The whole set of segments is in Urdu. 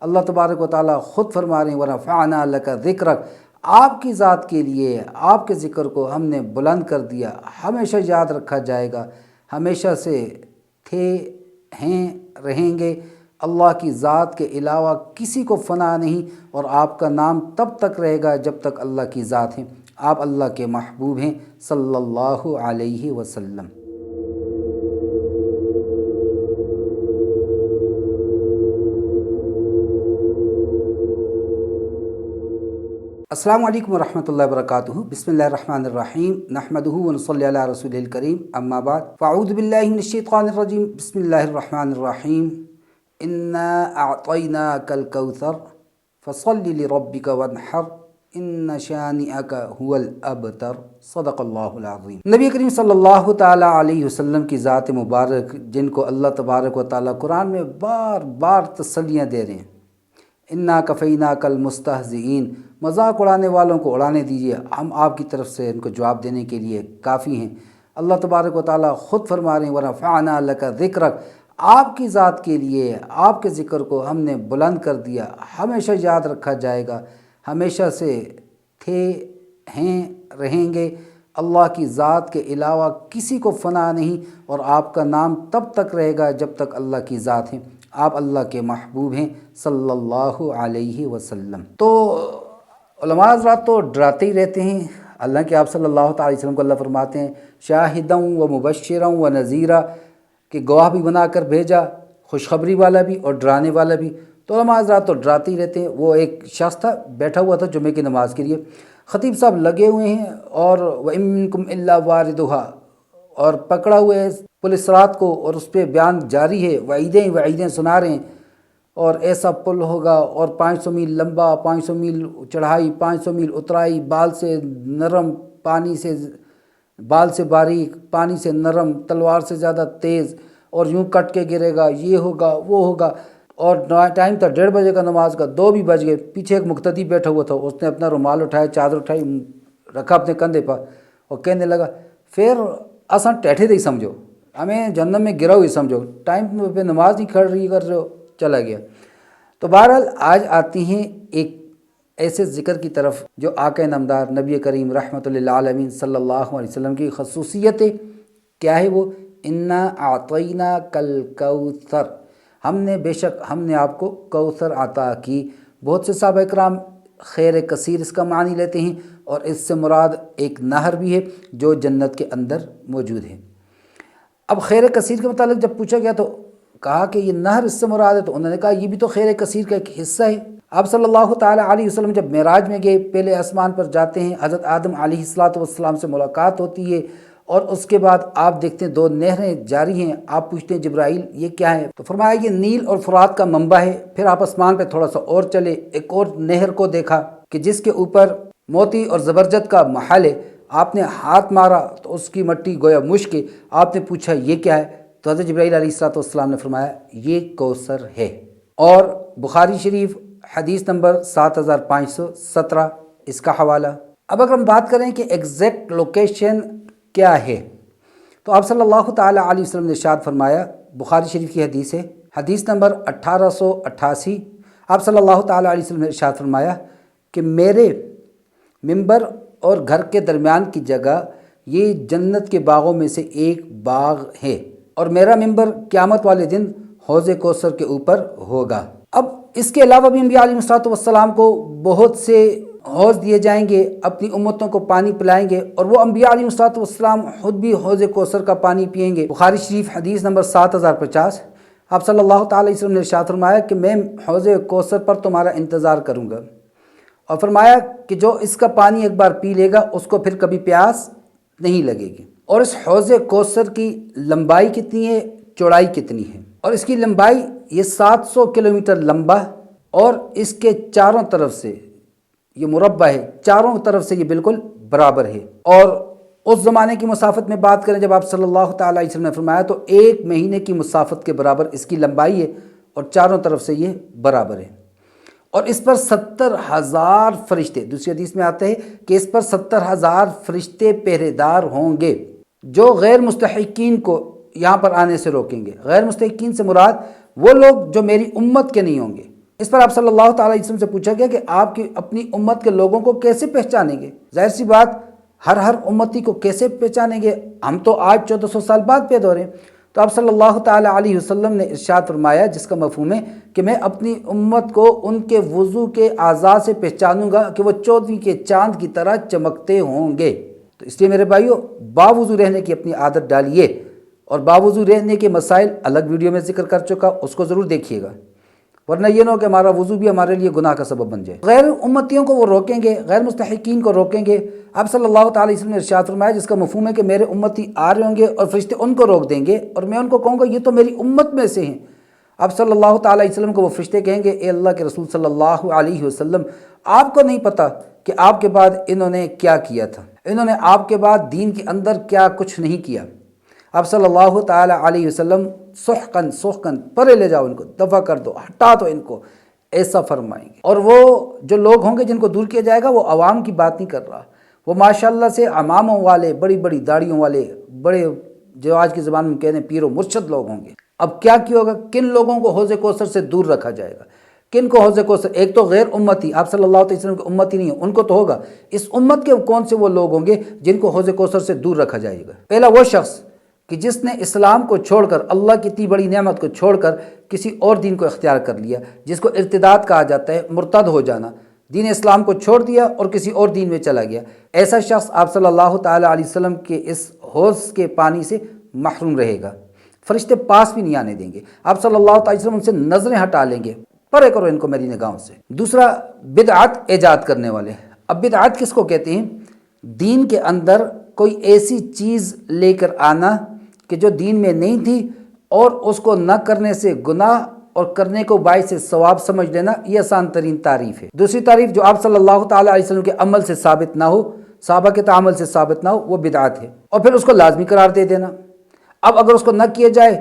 اللہ تبارک و تعالیٰ خود فرما رہے ہیں وَرَفَعْنَا لَكَ ذِكْرَكَ، آپ کی ذات کے لیے آپ کے ذکر کو ہم نے بلند کر دیا، ہمیشہ یاد رکھا جائے گا، ہمیشہ سے تھے، ہیں، رہیں گے۔ اللہ کی ذات کے علاوہ کسی کو فنا نہیں، اور آپ کا نام تب تک رہے گا جب تک اللہ کی ذات ہے۔ آپ اللہ کے محبوب ہیں صلی اللہ علیہ وسلم۔ السلام علیکم ورحمۃ اللہ وبرکاتہ۔ بسم اللہ الرحمن الرحیم، نحمدہ ونصلی علی رسول الکریم، اما بعد فاعوذ باللہ من الشیطان الرجیم، بسم اللہ الرحمن الرحیم۔ انا اعطیناک الکوثر فصل لربک وانحر ان شانئک هو الابتر، صدق اللہ العظیم۔ نبی کریم صلی اللہ تعالیٰ علیہ وسلم کی ذات مبارک، جن کو اللہ تبارک و تعالیٰ قرآن میں بار بار تسلیاں دے رہے ہیں، انا کفیناک المستہزئین، مذاق اڑانے والوں کو اڑانے دیجیے، ہم آپ کی طرف سے ان کو جواب دینے کے لیے کافی ہیں۔ اللہ تبارک و تعالیٰ خود فرما رہے ہیں وَرَفَعْنَا لَكَ ذِكْرَكَ، آپ کی ذات کے لیے آپ کے ذکر کو ہم نے بلند کر دیا، ہمیشہ یاد رکھا جائے گا، ہمیشہ سے تھے، ہیں، رہیں گے۔ اللہ کی ذات کے علاوہ کسی کو فنا نہیں، اور آپ کا نام تب تک رہے گا جب تک اللہ کی ذات ہے۔ آپ اللہ کے محبوب ہیں صلی اللہ علیہ وسلم۔ تو علماء حضرات تو ڈراتے ہی رہتے ہیں، اللہ کے آپ صلی اللہ تعالی وسلم کو اللہ فرماتے ہیں شاہداً و مبشراً و نذیرا، کہ گواہ بھی بنا کر بھیجا، خوشخبری والا بھی اور ڈرانے والا بھی۔ تو علماء حضرات تو ڈراتے ہی رہتے ہیں۔ وہ ایک شخص تھا بیٹھا ہوا تھا جمعے کی نماز کے لیے، خطیب صاحب لگے ہوئے ہیں اور وَإِن مِّنكُمْ إِلَّا وَارِدُهَا، اور پکڑا ہوئے ہے پولیس رات کو، اور اس پہ بیان جاری ہے، وعیدیں سنا رہے ہیں، اور ایسا پل ہوگا اور 500 میل لمبا، 500 میل چڑھائی، 500 میل اترائی، بال سے نرم، بال سے باریک، پانی سے نرم، تلوار سے زیادہ تیز، اور یوں کٹ کے گرے گا، یہ ہوگا وہ ہوگا۔ اور ٹائم تھا 1:30 بجے کا نماز کا، 2 بھی بج گئے۔ پیچھے ایک مقتدی بیٹھا ہوا تھا، اس نے اپنا رومال اٹھایا، چادر اٹھائی، رکھا اپنے کندھے پر، اور کہنے لگا پھر اساں ٹیٹھے دے ہی سمجھو، ہمیں جہنم میں گرا ہوئی سمجھو، ٹائم پہ نماز نہیں کھڑ رہی کر رہے ہو، چلا گیا۔ تو بہرحال آج آتی ہیں ایک ایسے ذکر کی طرف جو آقا نامدار نبی کریم رحمۃ للعالمین صلی اللہ علیہ وسلم کی خصوصیت ہے۔ کیا ہے وہ؟ انا اعطیناک الکوثر، بے شک ہم نے آپ کو کوثر عطا کی۔ بہت سے صحابہ کرام خیر کثیر اس کا معنی لیتے ہیں، اور اس سے مراد ایک نہر بھی ہے جو جنت کے اندر موجود ہے۔ اب خیر کثیر کے متعلق جب پوچھا گیا تو کہا کہ یہ نہر اس سے مراد ہے، تو انہوں نے کہا یہ بھی تو خیر کثیر کا ایک حصہ ہے۔ آپ صلی اللہ تعالیٰ علیہ وسلم جب معراج میں گئے، پہلے آسمان پر جاتے ہیں، حضرت آدم علیہ السلام سے ملاقات ہوتی ہے، اور اس کے بعد آپ دیکھتے ہیں 2 نہریں جاری ہیں۔ آپ پوچھتے ہیں جبرائیل یہ کیا ہے؟ تو فرمایا یہ نیل اور فرات کا منبع ہے۔ پھر آپ آسمان پہ تھوڑا سا اور چلے، ایک اور نہر کو دیکھا کہ جس کے اوپر موتی اور زبرجد کا محل ہے۔ آپ نے ہاتھ مارا تو اس کی مٹی گویا مشک ہے۔ آپ نے پوچھا یہ کیا ہے؟ تو حضرت جبرائیل علیہ السلام نے فرمایا یہ کوثر ہے۔ اور بخاری شریف حدیث نمبر 7517 اس کا حوالہ۔ اب اگر ہم بات کریں کہ ایگزیکٹ لوکیشن کیا ہے، تو آپ صلی اللہ تعالیٰ علیہ وسلم نے ارشاد فرمایا، بخاری شریف کی حدیث ہے، حدیث نمبر 1888، آپ صلی اللہ تعالیٰ علیہ وسلم نے ارشاد فرمایا کہ میرے ممبر اور گھر کے درمیان کی جگہ یہ جنت کے باغوں میں سے ایک باغ ہے، اور میرا ممبر قیامت والے دن حوض کوثر کے اوپر ہوگا۔ اب اس کے علاوہ بھی انبیاء علیہ السلام کو بہت سے حوض دیے جائیں گے، اپنی امتوں کو پانی پلائیں گے، اور وہ انبیاء علیہ السلام خود بھی حوض کوثر کا پانی پئیں گے۔ بخاری شریف حدیث نمبر 7050، آپ صلی اللہ تعالیٰ علیہ وسلم نے ارشاد فرمایا کہ میں حوض کوثر پر تمہارا انتظار کروں گا، اور فرمایا کہ جو اس کا پانی ایک بار پی لے گا اس کو پھر کبھی پیاس نہیں لگے گی۔ اور اس حوض کوثر کی لمبائی کتنی ہے، چوڑائی کتنی ہے؟ اور اس کی لمبائی یہ 700 کلومیٹر لمبا، اور اس کے چاروں طرف سے یہ مربع ہے، چاروں طرف سے یہ بالکل برابر ہے۔ اور اس زمانے کی مسافت میں بات کریں جب آپ صلی اللہ تعالیٰ علیہ وسلم نے فرمایا، تو 1 مہینے کی مسافت کے برابر اس کی لمبائی ہے، اور چاروں طرف سے یہ برابر ہے۔ اور اس پر 70,000 فرشتے، دوسری حدیث میں آتے ہیں کہ اس پر 70,000 فرشتے پہرے دار ہوں گے جو غیر مستحقین کو یہاں پر آنے سے روکیں گے۔ غیر مستحقین سے مراد وہ لوگ جو میری امت کے نہیں ہوں گے، اس پر آپ صلی اللہ تعالیٰ علیہ وسلم سے پوچھا گیا کہ آپ کی اپنی امت کے لوگوں کو کیسے پہچانیں گے؟ ظاہر سی بات ہر امتی کو کیسے پہچانیں گے؟ ہم تو آج 1400 سال بعد پیدا ہو رہے ہیں۔ تو آپ صلی اللہ تعالیٰ علیہ وسلم نے ارشاد فرمایا، جس کا مفہوم ہے کہ میں اپنی امت کو ان کے وضو کے اعضاء سے پہچانوں گا کہ وہ 14ویں کے چاند کی طرح چمکتے ہوں گے۔ تو اس لیے میرے بھائیوں، باوضو رہنے کی اپنی عادت ڈالیے، اور باوضو رہنے کے مسائل الگ ویڈیو میں ذکر کر چکا، اس کو ضرور دیکھیے گا، ورنہ یہ نہ ہو کہ ہمارا وضو بھی ہمارے لیے گناہ کا سبب بن جائے۔ غیر امتیوں کو وہ روکیں گے، غیر مستحقین کو روکیں گے۔ آپ صلی اللہ تعالیٰ علیہ وسلم نے ارشاد فرمایا، جس کا مفہوم ہے کہ میرے امتی آ رہے ہوں گے اور فرشتے ان کو روک دیں گے، اور میں ان کو کہوں گا یہ تو میری امت میں سے ہیں۔ اب صلی اللہ تعالیٰ علیہ وسلم کو وہ فرشتے کہیں گے، اے اللہ کے رسول صلی اللہ علیہ وسلم، آپ کو نہیں پتہ کہ آپ کے بعد انہوں نے کیا کیا تھا، انہوں نے آپ کے بعد دین کے اندر کیا کچھ نہیں کیا۔ اب صلی اللہ تعالیٰ علیہ وسلم سحقن پرے لے جاؤ، ان کو دفع کر دو، ہٹا دو ان کو، ایسا فرمائیں گے۔ اور وہ جو لوگ ہوں گے جن کو دور کیا جائے گا، وہ عوام کی بات نہیں کر رہا، وہ ماشاءاللہ سے عماموں والے، بڑی بڑی داڑھیوں والے، بڑے جو آج کی زبان میں کہتے ہیں پیر و مرشد لوگ ہوں گے۔ اب کیا ہوگا؟ کن لوگوں کو حوض کوثر سے دور رکھا جائے گا؟ کن کو حوض کوثر؟ ایک تو غیر امتی، آپ صلی اللہ علیہ وسلم کی امتی نہیں ہے، ان کو تو ہوگا۔ اس امت کے کون سے وہ لوگ ہوں گے جن کو حوض کوثر سے دور رکھا جائے گا؟ پہلا وہ شخص کہ جس نے اسلام کو چھوڑ کر، اللہ کی اتنی بڑی نعمت کو چھوڑ کر کسی اور دین کو اختیار کر لیا، جس کو ارتداد کہا جاتا ہے، مرتد ہو جانا، دین اسلام کو چھوڑ دیا اور کسی اور دین میں چلا گیا۔ ایسا شخص آپ صلی اللہ تعالیٰ علیہ وسلم کے اس حوض کے پانی سے محروم رہے گا، فرشتے پاس بھی نہیں آنے دیں گے۔ آپ صلی اللہ تعالیٰ علیہ وسلم ان سے نظریں ہٹا لیں گے، پرے کرو ان کو میری نگاہوں سے۔ دوسرا، بدعت ایجاد کرنے والے۔ اب بدعت کس کو کہتے ہیں؟ دین کے اندر کوئی ایسی چیز لے کر آنا کہ جو دین میں نہیں تھی، اور اس کو نہ کرنے سے گناہ اور کرنے کو باعث ثواب سمجھ لینا، یہ آسان ترین تعریف ہے۔ دوسری تعریف جو آپ صلی اللہ تعالیٰ علیہ وسلم کے عمل سے ثابت نہ ہو، صحابہ کے تعامل سے ثابت نہ ہو، وہ بدعت ہے، اور پھر اس کو لازمی قرار دے دینا۔ اب اگر اس کو نہ کیا جائے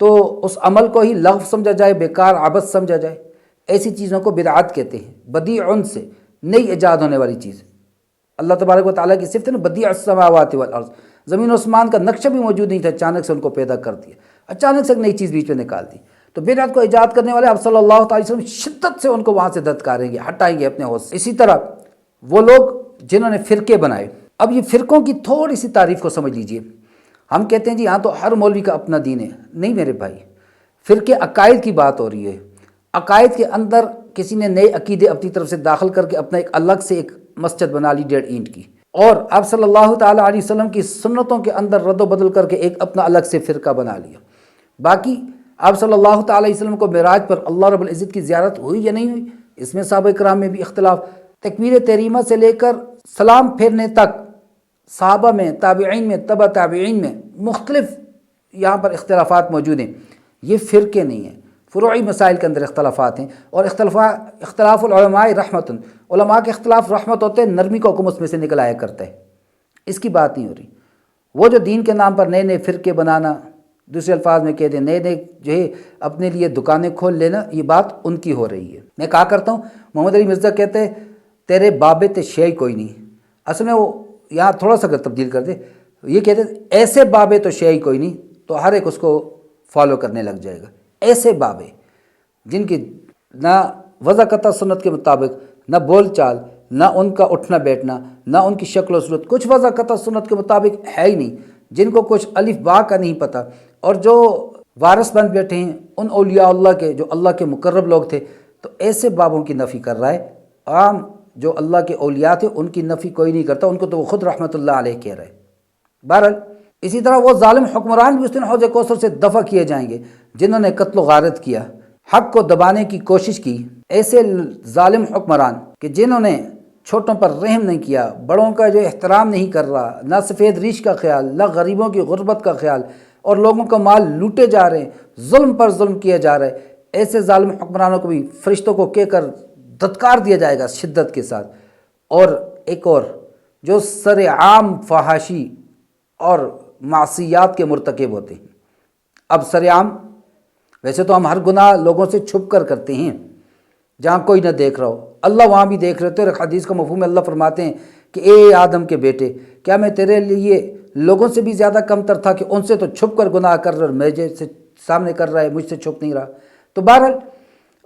تو اس عمل کو ہی لغو سمجھا جائے، بیکار عبث سمجھا جائے، ایسی چیزوں کو بدعت کہتے ہیں۔ بدیع سے نئی ایجاد ہونے والی چیز، اللہ تبارک و تعالیٰ کی صفت ہے نا، بدیع السماوات والارض، زمین و آسمان کا نقشہ بھی موجود نہیں تھا، اچانک سے ان کو پیدا کر دیا، اچانک سے ایک نئی چیز بیچ میں نکال دی۔ تو بدعت کو ایجاد کرنے والے آپ صلی اللہ تعالیٰ علیہ وسلم شدت سے ان کو وہاں سے دھتکاریں گے، ہٹائیں گے اپنے ہوش سے۔ اسی طرح وہ لوگ جنہوں نے فرقے بنائے، اب یہ فرقوں کی تھوڑی سی تعریف کو سمجھ لیجئے۔ ہم کہتے ہیں جی ہاں تو ہر مولوی کا اپنا دین ہے، نہیں میرے بھائی، فرقے عقائد کی بات ہو رہی ہے۔ عقائد کے اندر کسی نے نئے عقیدے اپنی طرف سے داخل کر کے اپنا ایک الگ سے ایک مسجد بنا لی 1.5 اینٹ کی، اور آپ صلی اللہ تعالیٰ علیہ وسلم کی سنتوں کے اندر رد و بدل کر کے ایک اپنا الگ سے فرقہ بنا لیا۔ باقی آپ صلی اللہ تعالیٰ علیہ وسلم کو معراج پر اللہ رب العزت کی زیارت ہوئی یا نہیں ہوئی، اس میں صحابہ کرام میں بھی اختلاف۔ تکبیر تحریمہ سے لے کر سلام پھیرنے تک صحابہ میں، تابعین میں، تبع تابعین میں مختلف یہاں پر اختلافات موجود ہیں۔ یہ فرقے نہیں ہیں، فروعی مسائل کے اندر اختلافات ہیں، اور اختلاف العلماء رحمت، علماء کے اختلاف رحمت ہوتے ہیں، نرمی کو حکم اس میں سے نکل آیا کرتا ہے، اس کی بات نہیں ہو رہی۔ وہ جو دین کے نام پر نئے نئے فرقے بنانا، دوسرے الفاظ میں کہتے ہیں نئے نئے جو ہے اپنے لیے دکانیں کھول لینا، یہ بات ان کی ہو رہی ہے۔ میں کہا کرتا ہوں، محمد علی مرزا کہتے ہیں تیرے بابے تے شے کوئی نہیں، اصل میں وہ یہاں تھوڑا سا اگر تبدیل کر دے، یہ کہتے ہیں ایسے بابے تو شے کوئی نہیں، تو ہر ایک اس کو فالو کرنے لگ جائے گا۔ ایسے بابے جن کی نہ وضع قطع سنت کے مطابق، نہ بول چال، نہ ان کا اٹھنا بیٹھنا، نہ ان کی شکل و صورت کچھ وضع قطع سنت کے مطابق ہے ہی نہیں، جن کو کچھ الف با کا نہیں پتہ، اور جو وارث بن بیٹھے ہیں ان اولیاء اللہ کے جو اللہ کے مقرب لوگ تھے، تو ایسے بابوں کی نفی کر رہا ہے۔ عام جو اللہ کے اولیاء تھے ان کی نفی کوئی نہیں کرتا، ان کو تو وہ خود رحمت اللہ علیہ کہہ رہے ہیں۔ بہرحال اسی طرح وہ ظالم حکمران بھی اس دن حوض کوثر سے دفع کیے جائیں گے جنہوں نے قتل و غارت کیا، حق کو دبانے کی کوشش کی۔ ایسے ظالم حکمران کہ جنہوں نے چھوٹوں پر رحم نہیں کیا، بڑوں کا جو احترام نہیں کر رہا، نہ سفید ریش کا خیال، نہ غریبوں کی غربت کا خیال، اور لوگوں کا مال لوٹے جا رہے ہیں، ظلم پر ظلم کیا جا رہا ہے، ایسے ظالم حکمرانوں کو بھی فرشتوں کو کہہ کر دھتکار دیا جائے گا شدت کے ساتھ۔ اور ایک اور جو سر عام فحاشی اور معصیات کے مرتکب ہوتے ہیں۔ اب سر عام، ویسے تو ہم ہر گناہ لوگوں سے چھپ کر کرتے ہیں جہاں کوئی نہ دیکھ رہا ہو، اللہ وہاں بھی دیکھ رہے تھے، اور ایک حدیث کا مفہوم اللہ فرماتے ہیں کہ اے آدم کے بیٹے، کیا میں تیرے لیے لوگوں سے بھی زیادہ کم تر تھا کہ ان سے تو چھپ کر گناہ کر رہا اور مجھے سے سامنے کر رہا ہے، مجھ سے چھپ نہیں رہا۔ تو بہرحال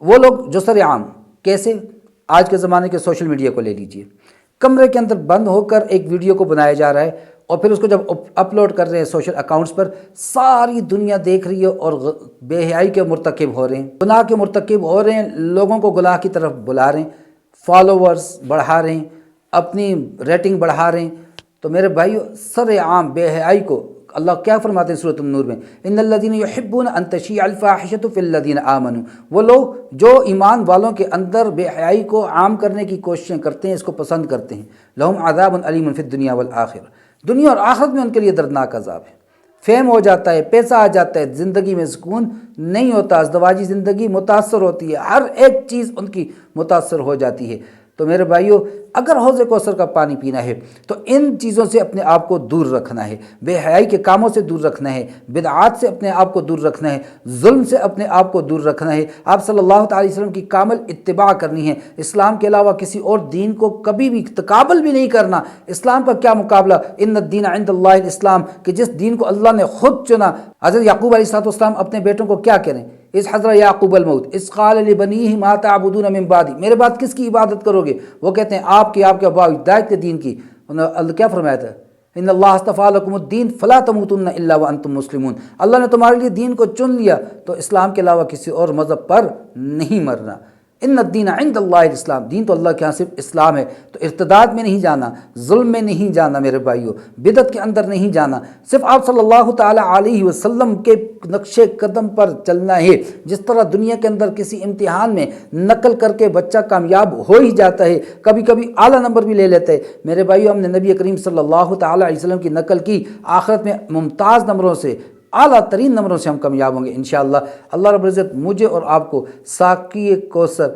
وہ لوگ جو سر عام کیسے، آج کے زمانے کے سوشل میڈیا کو لے لیجئے، کمرے کے اندر بند ہو کر ایک ویڈیو کو بنایا جا رہا ہے اور پھر اس کو جب اپلوڈ کر رہے ہیں سوشل اکاؤنٹس پر، ساری دنیا دیکھ رہی ہے اور بے حیائی کے مرتکب ہو رہے ہیں، گناہ کے مرتکب ہو رہے ہیں، لوگوں کو گناہ کی طرف بلا رہے ہیں، فالوورز بڑھا رہے ہیں، اپنی ریٹنگ بڑھا رہے ہیں۔ تو میرے بھائیو، سر عام بے حیائی کو اللہ کیا فرماتے ہیں سورۃ النور میں، ان الذین یحبون ان تشیع الفاحشۃ فی الذین آمنوا، وہ لوگ جو ایمان والوں کے اندر بے حیائی کو عام کرنے کی کوششیں کرتے ہیں، اس کو پسند کرتے ہیں، لہم عذاب علیم فی الدنیا والآخرہ، دنیا اور آخرت میں ان کے لیے دردناک عذاب ہے۔ فیم ہو جاتا ہے، پیسہ آ جاتا ہے، زندگی میں سکون نہیں ہوتا، ازدواجی زندگی متاثر ہوتی ہے، ہر ایک چیز ان کی متاثر ہو جاتی ہے۔ تو میرے بھائیو، اگر حوض کوثر کا پانی پینا ہے تو ان چیزوں سے اپنے آپ کو دور رکھنا ہے، بے حیائی کے کاموں سے دور رکھنا ہے، بدعات سے اپنے آپ کو دور رکھنا ہے، ظلم سے اپنے آپ کو دور رکھنا ہے، آپ صلی اللہ تعالی وسلم کی کامل اتباع کرنی ہے، اسلام کے علاوہ کسی اور دین کو کبھی بھی تقابل بھی نہیں کرنا۔ اسلام کا کیا مقابلہ، ان الدین عند اللہ الاسلام، کہ جس دین کو اللہ نے خود چنا۔ حضرت یعقوب علیہ السلام اپنے بیٹوں کو کیا کہہ رہے ہیں، اذ حضر یعقوب الموت اذ قال لبنیہ ما تعبدون من بعدی، میرے بعد کس کی عبادت کرو گے؟ وہ کہتے ہیں آپ کے ابا ہدایت کے دین کی۔ اللہ کیا فرمایا تھا، ان اللہ اصطفیٰ لکم الدین فلا تموتن الا وانتم مسلمون، اللہ نے تمہارے لیے دین کو چن لیا تو اسلام کے علاوہ کسی اور مذہب پر نہیں مرنا۔ ان الدین عند اللہ الاسلام، دین تو اللہ کے ہاں صرف اسلام ہے۔ تو ارتداد میں نہیں جانا، ظلم میں نہیں جانا میرے بھائیو، بدعت کے اندر نہیں جانا، صرف آپ صلی اللہ تعالی علیہ وسلم کے نقش قدم پر چلنا ہے۔ جس طرح دنیا کے اندر کسی امتحان میں نقل کر کے بچہ کامیاب ہو ہی جاتا ہے، کبھی کبھی اعلیٰ نمبر بھی لے لیتے ہیں، میرے بھائیو ہم نے نبی کریم صلی اللہ تعالی علیہ وسلم کی نقل کی، آخرت میں ممتاز نمبروں سے، اعلیٰ ترین نمبروں سے ہم کامیاب ہوں گے انشاءاللہ۔ اللہ رب العزت مجھے اور آپ کو ساقی کوثر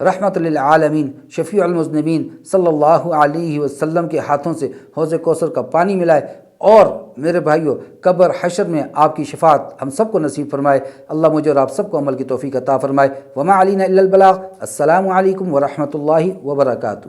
رحمت للعالمین شفیع المذنبین صلی اللہ علیہ وسلم کے ہاتھوں سے حوض کوثر کا پانی ملائے، اور میرے بھائیو قبر حشر میں آپ کی شفاعت ہم سب کو نصیب فرمائے۔ اللہ مجھے اور آپ سب کو عمل کی توفیق عطا فرمائے۔ وما علینا الا البلاغ۔ السلام علیکم ورحمۃ اللہ وبرکاتہ۔